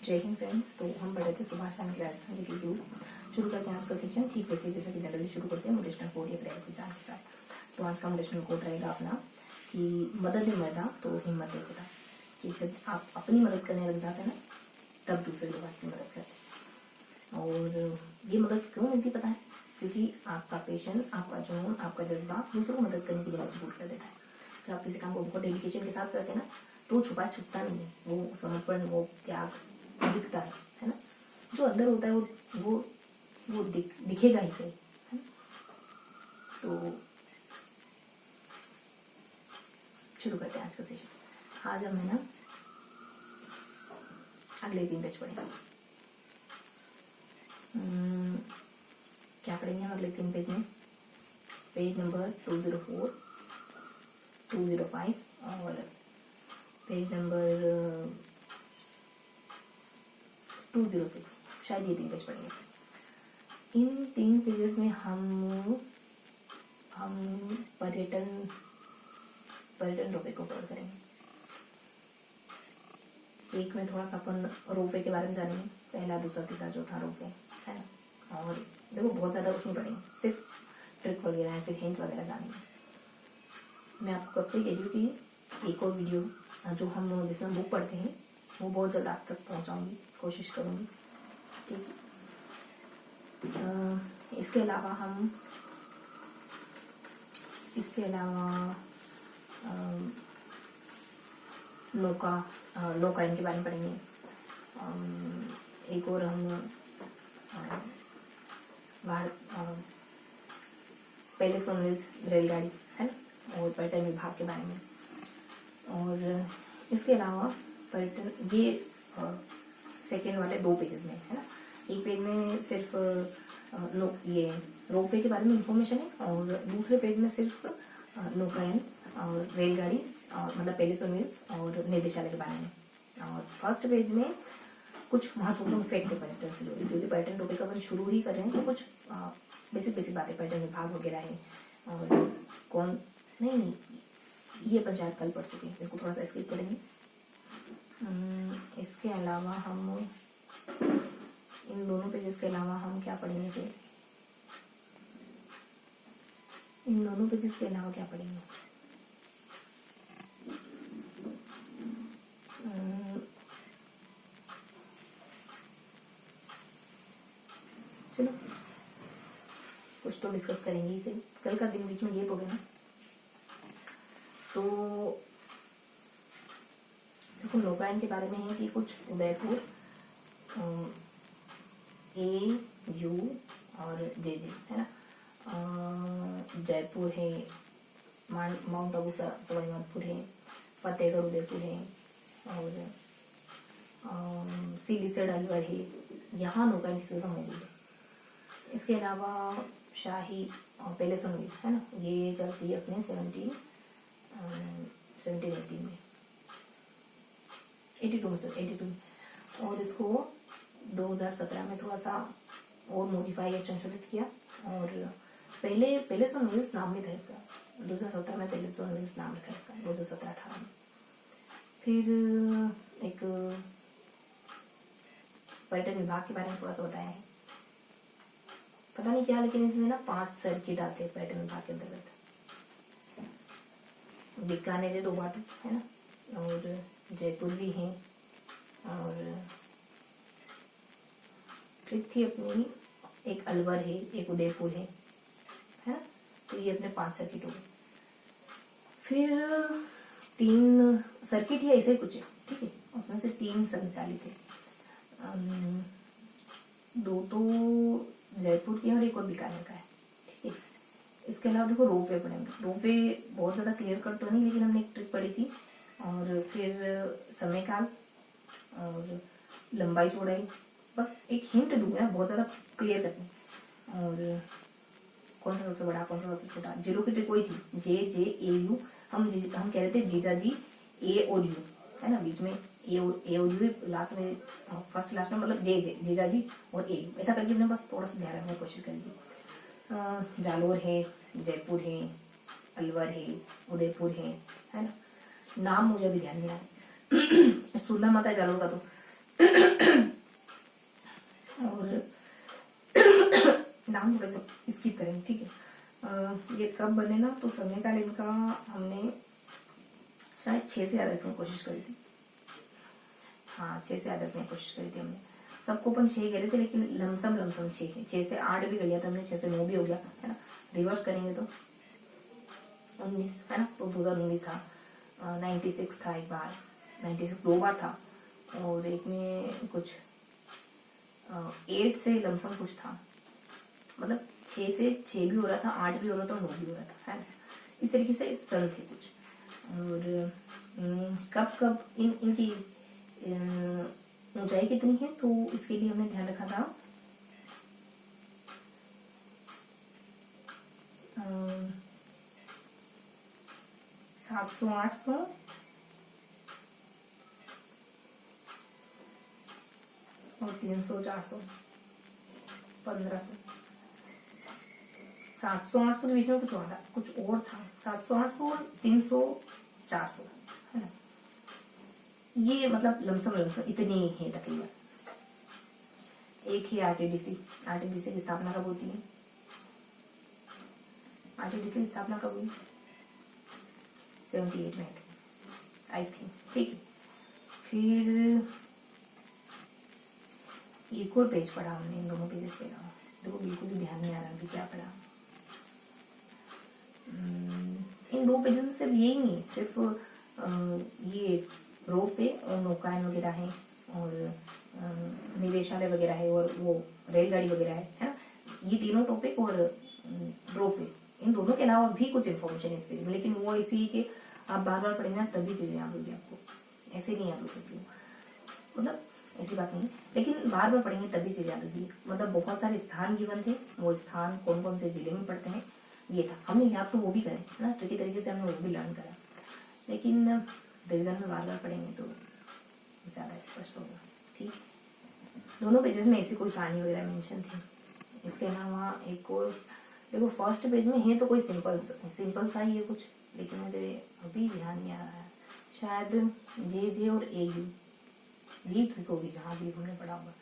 जय हिंद फ्रेंड्स। तो हम पढ़ रहे थे सुभाष चंद्र राजस्थान जी की यूथ। शुरू करते हैं आज का सेशन ठीक वैसे जैसे कि जनरली शुरू करते हैं मोटिवेशनल कोड या प्रेयर विचार के साथ। तो आज का मोटिवेशनल कोड रहेगा अपना कि मदद है मर्दा तो हिम्मत है खुदा। कि जब आप अपनी मदद करने लग जाते हैं ना तब दूसरे लोग आपकी मदद करते हैं। और ये मदद क्यों मिलती पता है? क्योंकि आपका पेशेंस, आपका जुनून, आपका जज्बा दूसरों को मदद करने के लिए मजबूर कर देता है। जब आप किसी काम को बहुत डेडिकेशन के साथ करते हैं ना तो छुपा छुपता नहीं है, वो समर्पण, वो त्याग दिखता है ना। जो अंदर होता है वो दिखेगा ही सही, है ना। तो शुरू करते हैं आज का सेशन। आज हम है ना अगले 3 पेज पढ़ेंगे। क्या पढ़ेंगे हम अगले 3 पेज में? पेज नंबर 204, 205 और पेज नंबर 206। शायद ये 3 पेज पढ़ेंगे। इन 3 पेजेस में हम पर्यटन टॉपिक को कवर करेंगे। एक में थोड़ा सा अपन रोपवे के बारे में जानेंगे, पहला दूसरा तीसरा चौथा रोपवे, है ना। और देखो बहुत ज़्यादा उसमें पढ़ेंगे, सिर्फ ट्रिक वगैरह या फिर हिंट वगैरह जानेंगे। मैं आपको कब से कह रही हूँ कि एक और वीडियो जो हम जिसमें बुक पढ़ते हैं वो बहुत जल्द आप तक पहुँचाऊँगी, कोशिश करूँगी, ठीक। इसके अलावा नौकायन के बारे में पढ़ेंगे। एक और हम पहले सोनवेल्स रेलगाड़ी, है ना, और पर्यटन विभाग के बारे में। और इसके अलावा पर्यटन ये सेकेंड वाले 2 पेजेस में, है ना। एक पेज में सिर्फ ये रोपवे के बारे में इंफॉर्मेशन है और दूसरे पेज में सिर्फ नौकायन और रेलगाड़ी और मतलब पहले सोनवेल्स और निदेशालय के बारे में। और फर्स्ट पेज में कुछ महत्वपूर्ण फैक्ट है पर्यटन से जुड़े, क्योंकि पर्यटन टॉपिक अपन शुरू ही कर रहे हैं तो कुछ बेसिक बातें, पर्यटन विभाग वगैरह है और कौन नहीं ये अपन शायद कल पढ़ चुके हैं, इसको थोड़ा सा स्किप करेंगे। इसके अलावा हम इन दोनों पेजेस के अलावा हम क्या पढ़ेंगे फिर? इन दोनों पेजेस के अलावा क्या पढ़ेंगे? चलो कुछ तो डिस्कस करेंगे इसे। कल का दिन बीच में ये हो गया ना, तो देखो नौकायन के बारे में है कि कुछ उदयपुर AU और JJ, है ना। जयपुर है, माउंट आबू सवाई माधोपुर है, फतेहगढ़ उदयपुर है और सीलीसैड अलवर है। यहाँ नौकायन की सुविधा मौजूद है। इसके अलावा शाही पहले सोनवेल, है ना, ये चलती है अपने 1718 में, 82 और इसको 2017 में थोड़ा सा और मॉडिफाई या संशोधित किया। और पहले सोनवेल्स नाम में था इसका, 2017 में पहले सोनवेल्स नाम रखा इसका, 2017-18 में। फिर एक पर्यटन विभाग के बारे में थोड़ा सा बताया है, पता नहीं क्या, लेकिन इसमें ना 5 सर्किट आते हैं पर्यटन विभाग के अंतर्गत। बीकानेर 2 बार है ना, और जयपुर भी है और ट्रिक थी अपनी, एक अलवर है, एक उदयपुर है ना। तो ये अपने 5 सर्किट हो गए। फिर 3 सर्किट या ऐसे कुछ है, ठीक है, उसमें से 3 संचालित है, 2 तो जयपुर की और एक और बीकानेर का है, ठीक है। इसके अलावा देखो रोपवे पढ़ेंगे। रोपवे बहुत ज़्यादा क्लियर कट तो नहीं, लेकिन हमने एक ट्रिक पढ़ी थी। और फिर समय काल और लंबाई चौड़ाई, बस एक हिंट दूंगा, बहुत ज़्यादा क्लियर करनी। और कौन सा सबसे बड़ा, कौन सा सबसे छोटा, जीरो की ट्रिक वही थी, JJAU। हम कह रहे थे जीजा जी A और U, है ना, बीच में A और U लास्ट में, फर्स्ट लास्ट में, मतलब जीजा जी और AU, ऐसा करके हमने बस थोड़ा सा ध्यान रखने की कोशिश करी थी। जालोर है, जयपुर है, अलवर है, उदयपुर है ना। नाम मुझे अभी ध्यान नहीं आ रहा। सुंदर माता है जालोर का, और नाम थोड़ा सा स्किप करेंगे, ठीक है। ये कब बने ना, तो समयकाल इनका हमने शायद 6 से याद रखने की कोशिश करी थी। हाँ, 6 से याद रखने की कोशिश करी थी हमने। सबको अपन 6 कह रहे थे, लेकिन लमसम 6 है। 6 से 8 भी कर लिया था हमने, 6 से 9 भी हो गया, है ना। रिवर्स करेंगे तो 19, है ना। तो 2019 था, 96 था एक बार, 96 2 बार था, और एक में कुछ 8 से लमसम कुछ था, मतलब 6 से 6 भी हो रहा था, 8 भी हो रहा था और 9 भी हो रहा था, है ना। इस तरीके से सन थे कुछ। और कब कब इनकी ऊंचाई कितनी है, तो इसके लिए हमने ध्यान रखा था 700 800 और 300 400 1500। 700 800 के बीच में कुछ और था, कुछ और था। 700 800 और 300 400, है ना। ये मतलब लमसम इतनी है तकरीबन। एक है आरटीडीसी। आरटीडीसी की स्थापना कब होती है? आरटीडीसी की स्थापना कब हुई? 78 में आई थिंक, ठीक है। फिर एक और पेज पढ़ा हमने, इन दोनों पेजेस पे ना, देखो बिल्कुल भी ध्यान नहीं आ रहा अभी क्या पढ़ा। इन 2 पेजेस में सिर्फ यही नहीं है, सिर्फ ये रोपवे और नौकायन वगैरह है, और निदेशालय वगैरह है, और वो रेलगाड़ी वगैरह है ना। ये तीनों टॉपिक और रोपवे, इन दोनों के अलावा भी कुछ इन्फॉर्मेशन है इस पेज में, लेकिन वो इसी के आप बार बार पढ़ेंगे ना तभी चीजें याद होगी आपको, ऐसे नहीं याद हो सकती, मतलब ऐसी बात नहीं, लेकिन बार बार पढ़ेंगे तभी चीजें याद होगी। मतलब बहुत सारे स्थान गिवन थे, वो स्थान कौन कौन से जिले में पड़ते हैं ये था, हमने याद तो वो भी करे ना, ट्रिकी तरीके से हमने वो भी लर्न करा, लेकिन रिविजन में बार बार पढ़ेंगे तो ज्यादा स्पष्ट होगा, ठीक। दोनों पेजेस में ऐसी कोई कहानी वगैरह मेंशन थी। इसके अलावा एक और देखो, फर्स्ट पेज में है तो कोई सिंपल सा ही है कुछ, लेकिन मुझे अभी ध्यान नहीं आ रहा है, शायद जे और ए भी ठीक होगी, जहाँ भी हमने पढ़ा होगा।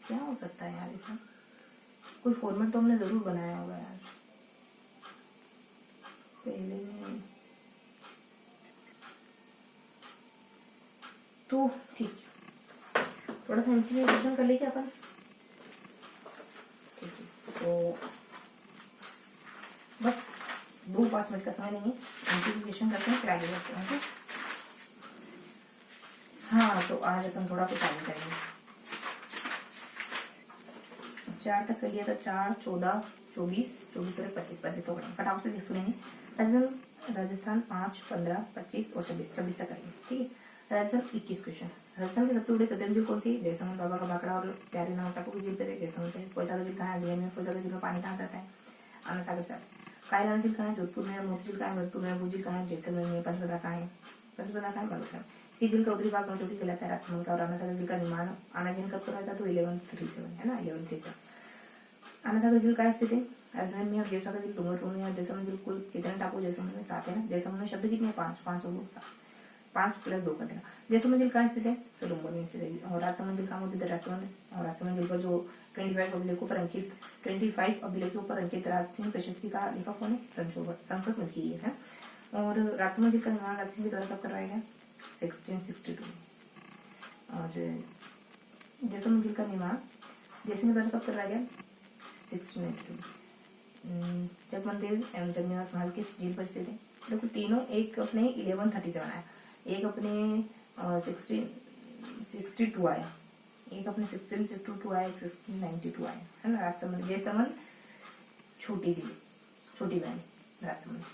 क्या हो सकता है यार इसमें, कोई फॉर्मेट तो हमने जरूर बनाया होगा यार पहले में, तो ठीक, थोड़ा सा इंप्लीमेंटेशन कर लेंगे अपन, ठीक है। तो बस 2-5 मिनट का समय लेंगे, इंप्लीमेंटेशन करते हैं, फिर आगे बढ़ते हैं। हाँ, तो आज अपन थोड़ा कुछ आगे करेंगे। 4 तक कर लिया था, 4 14 24 24 और 25 तो करेंगे, फटाफट से सुनेंगे। राजस्थान 5 15 25 और 26 तक करेंगे, ठीक है। राजस्थान 21 क्वेश्चन। राजस्थान की सबसे बड़ी कदम झील कौन सी? जैसलमेर बाबा का बाकड़ा और प्यारे नाव टापू की झील पे जैसलमेर पे। फौजागर झील कहाँ है? अजमेर में। फौजागर झील में पानी कहाँ जाता है? आना सागर से। कायलाना झील कहाँ है? जोधपुर में। मोती झील कहाँ है? भरतपुर में। भूझील कहाँ है? जैसलमेर में। पंचपदा कहाँ है? पंचपदा कहाँ है? बालोतरा। ये झील का उत्तरी भाग नौचोटी कहलाता है, राजसमंद का। और आना सागर झील का निर्माण आना झील कब कराया था? तो 1137, है ना, 1137। आना सागर झील कहाँ स्थित है? अजमेर में। और देवसागर झील डूंगरपुर में। और जैसलमेर झील कुल कितने टापू? जैसलमेर में 7 है ना। जैसलमेर में शब्द कितने हैं? 5 5 और 2 7, 5 + 2 का। जैसलमेर झील कहाँ स्थित है? सोलंबर में स्थित है। और राजसमंद झील कहाँ मौजूद है? राजसमंद। और राजसमंद झील पर जो 25 अभिलेखों पर अंकित राज सिंह प्रशस्ति का लेखक कौन है? रणछोड़, संस्कृत में लिखी है। और राजसमंद झील का निर्माण राज सिंह के द्वारा कब करवाया गया? 1662। और जैसलमेर झील का निर्माण जैसलमेर द्वारा कब करवाया गया? 1692। जगमंदिर एवं जगनिवास महल किस झील पर स्थित है? देखो, तीनों, एक अपने 1137 आया, एक अपने 1662 आया, एक अपने 1662 आया, एक 1692 आया, है ना। राजसमंद जैसलमेर छोटी झील, छोटी बहन राजसमंद,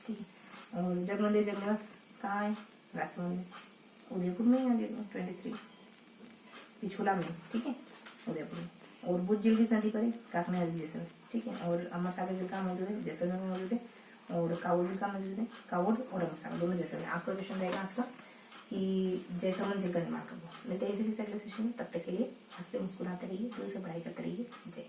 ठीक है। और जगमंदिर जगनिवास कहाँ है? राजसमंद, उदयपुर में या 23 पिछोला में, ठीक है, उदयपुर में। और बुद्ध झील किस नदी पर है? काकनी नदी, जैसलमेर, ठीक है। और अमर सागर झील कहाँ मौजूद है? जैसलमेर में मौजूद है। और कावड़ झील कहाँ मौजूद है? कावड़ और अमर सागर दोनों जैसलमेर। आपका क्वेश्चन रहेगा आज का कि जैसलमेर झील का निर्माण कब हुआ। मिलते हैं इसी अगले सेशन में, तब तक के लिए हंसते मुस्कुराते रहिए, दूर से पढ़ाई करते रहिए। जय।